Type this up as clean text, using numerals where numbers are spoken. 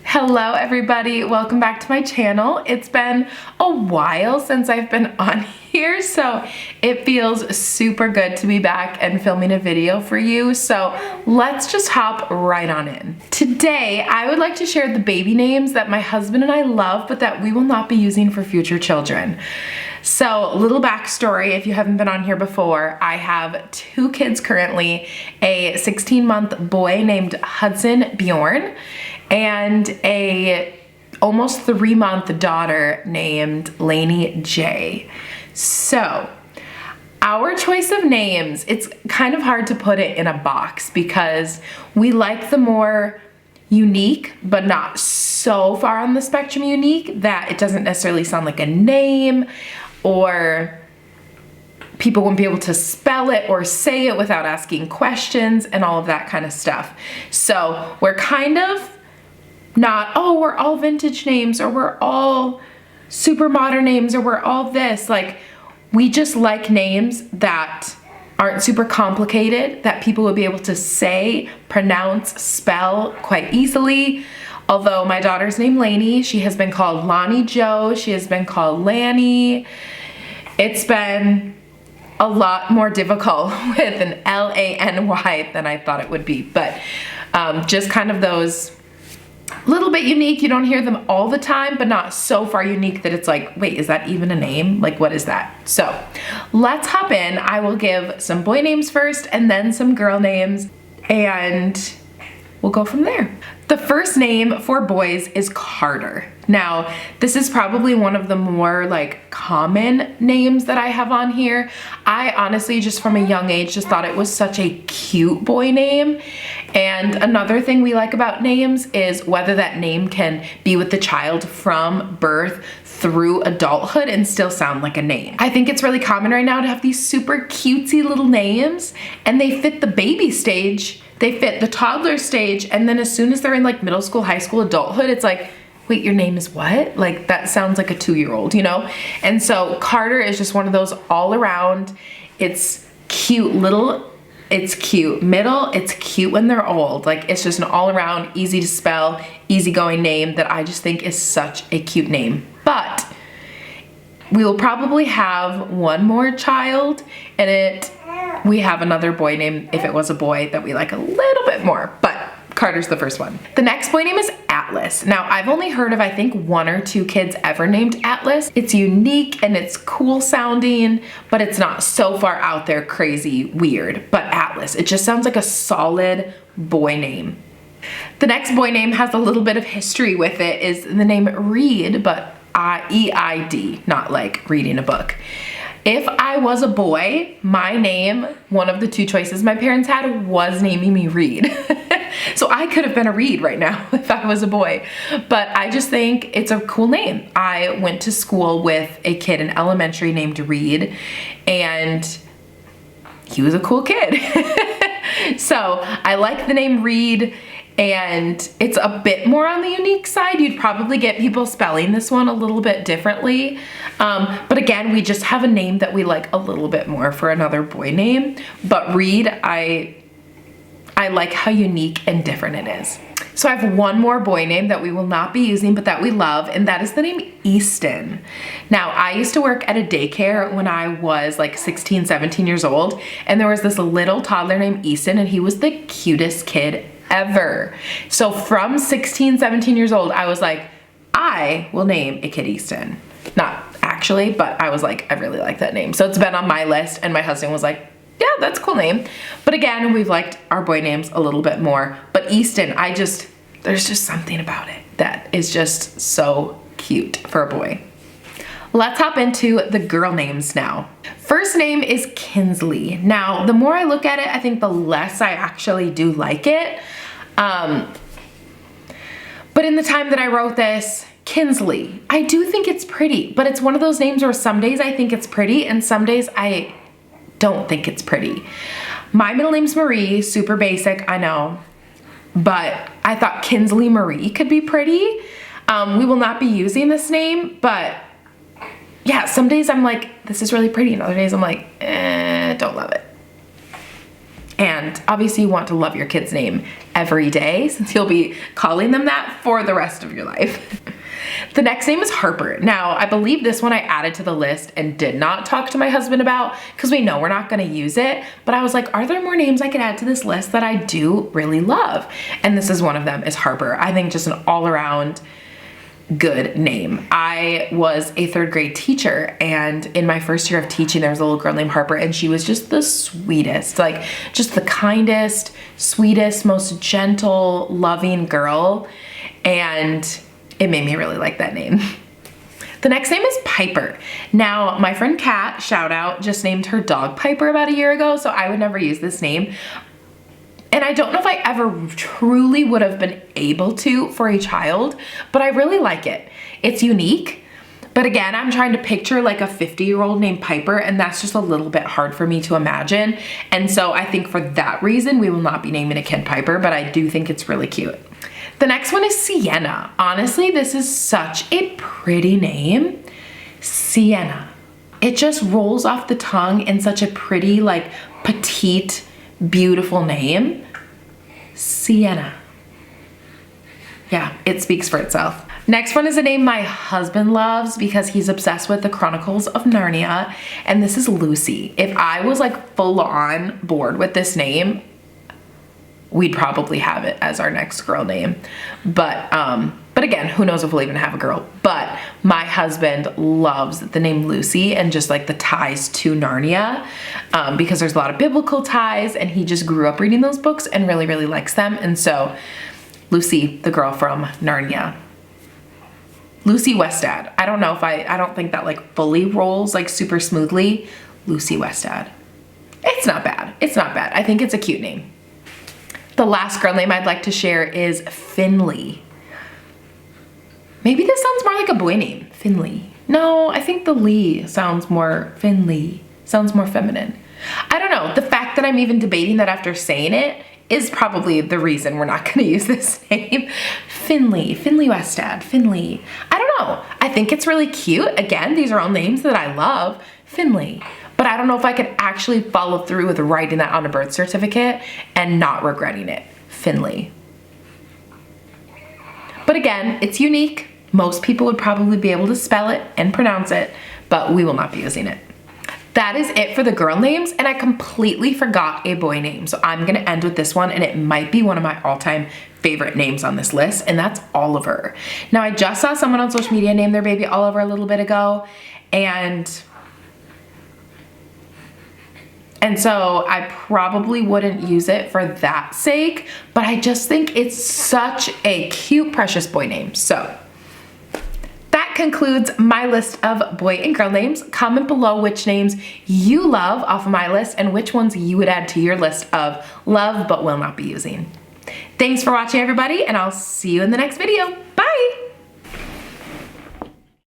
Hello everybody, welcome back to my channel. It's been a while since I've been on here, so it feels super good to be back and filming a video for you. So let's just hop right on in. Today, I would like to share the baby names that my husband and I love, but that we will not be using for future children. So, little backstory, if you haven't been on here before, I have 2 kids currently, a 16-month boy named Hudson Bjorn, and a almost 3-month daughter named Lainey J. So, our choice of names, it's kind of hard to put it in a box because we like the more unique, but not so far on the spectrum unique that it doesn't necessarily sound like a name, or people won't be able to spell it or say it without asking questions and all of that kind of stuff. So we're kind of not, oh, we're all vintage names, or we're all super modern names, or we're all this. Like, we just like names that aren't super complicated, that people will be able to say, pronounce, spell quite easily. Although my daughter's named Lainey, she has been called Lonnie Jo, she has been called Lanny. It's been a lot more difficult with an L-A-N-Y than I thought it would be, but just kind of those little bit unique. You don't hear them all the time, but not so far unique that it's like, wait, is that even a name? Like, what is that? So let's hop in. I will give some boy names first and then some girl names, and we'll go from there. The first name for boys is Carter. Now, this is probably one of the more like common names that I have on here. I honestly, just from a young age, just thought it was such a cute boy name. And another thing we like about names is whether that name can be with the child from birth through adulthood and still sound like a name. I think it's really common right now to have these super cutesy little names, and they fit the baby stage, they fit the toddler stage, and then as soon as they're in like middle school, high school, adulthood, it's like, wait, your name is what? Like, that sounds like a 2-year-old, you know? And so Carter is just one of those all around. It's cute little, it's cute middle, it's cute when they're old. Like, it's just an all around, easy to spell, easygoing name that I just think is such a cute name. But we will probably have one more child, and we have another boy name, if it was a boy, that we like a little bit more, but Carter's the first one. The next boy name is Atlas. Now, I've only heard of, I think, 1 or 2 kids ever named Atlas. It's unique and it's cool sounding, but it's not so far out there crazy weird. But Atlas, it just sounds like a solid boy name. The next boy name has a little bit of history with it, is the name Reed, but E-I-D, not like reading a book. If I was a boy, my name, one of the 2 choices my parents had, was naming me Reed. So I could have been a Reed right now if I was a boy. But I just think it's a cool name. I went to school with a kid in elementary named Reed, and he was a cool kid. So I like the name Reed, and it's a bit more on the unique side. You'd probably get people spelling this one a little bit differently. But again, we just have a name that we like a little bit more for another boy name. But Reed, I like how unique and different it is. So I have one more boy name that we will not be using, but that we love, and that is the name Easton. Now, I used to work at a daycare when I was like 16, 17 years old, and there was this little toddler named Easton, and he was the cutest kid ever. So from 16, 17 years old, I was like, I will name a kid Easton. Not actually, but I was like, I really like that name. So it's been on my list, and my husband was like, yeah, that's a cool name. But again, we've liked our boy names a little bit more. But Easton, there's just something about it that is just so cute for a boy. Let's hop into the girl names now. First name is Kinsley. Now, the more I look at it, I think the less I actually do like it. But in the time that I wrote this, Kinsley, I do think it's pretty, but it's one of those names where some days I think it's pretty and some days I don't think it's pretty. My middle name's Marie, super basic, I know, but I thought Kinsley Marie could be pretty. We will not be using this name, but yeah, some days I'm like, this is really pretty, and other days I'm like, don't love it. And obviously you want to love your kid's name every day, since you'll be calling them that for the rest of your life. The next name is Harper. Now, I believe this one I added to the list and did not talk to my husband about, because we know we're not gonna use it, but I was like, are there more names I could add to this list that I do really love? And this is one of them, is Harper. I think just an all-around good name. I was a 3rd grade teacher, and in my first year of teaching, there was a little girl named Harper, and she was just the sweetest, like just the kindest, sweetest, most gentle, loving girl. And it made me really like that name. The next name is Piper. Now, my friend Kat, shout out, just named her dog Piper about a year ago, so I would never use this name. And I don't know if I ever truly would have been able to for a child, but I really like it. It's unique, but again, I'm trying to picture like a 50-year-old named Piper, and that's just a little bit hard for me to imagine. And so I think for that reason, we will not be naming a kid Piper, but I do think it's really cute. The next one is Sienna. Honestly, this is such a pretty name. Sienna. It just rolls off the tongue in such a pretty, like, petite, beautiful name. Sienna. Yeah, it speaks for itself. Next one is a name my husband loves because he's obsessed with the Chronicles of Narnia, and this is Lucy. If I was like full on board with this name, we'd probably have it as our next girl name. But again, who knows if we'll even have a girl. But my husband loves the name Lucy and just like the ties to Narnia, because there's a lot of biblical ties, and he just grew up reading those books and really, really likes them. And so Lucy, the girl from Narnia. Lucy Westad. I don't know if I don't think that like fully rolls like super smoothly. Lucy Westad. It's not bad. It's not bad. I think it's a cute name. The last girl name I'd like to share is Finley. Maybe this sounds more like a boy name, Finley. No, I think the Lee sounds more, Finley, sounds more feminine. I don't know, the fact that I'm even debating that after saying it is probably the reason we're not gonna use this name. Finley, Finley Westad, Finley. I don't know, I think it's really cute. Again, these are all names that I love, Finley. But I don't know if I could actually follow through with writing that on a birth certificate and not regretting it. Finley. But again, it's unique. Most people would probably be able to spell it and pronounce it, but we will not be using it. That is it for the girl names, and I completely forgot a boy name. So I'm gonna end with this one, and it might be one of my all-time favorite names on this list, and that's Oliver. Now, I just saw someone on social media name their baby Oliver a little bit ago, and so I probably wouldn't use it for that sake, but I just think it's such a cute, precious boy name. So that concludes my list of boy and girl names. Comment below which names you love off of my list and which ones you would add to your list of love but will not be using. Thanks for watching, everybody, and I'll see you in the next video. Bye!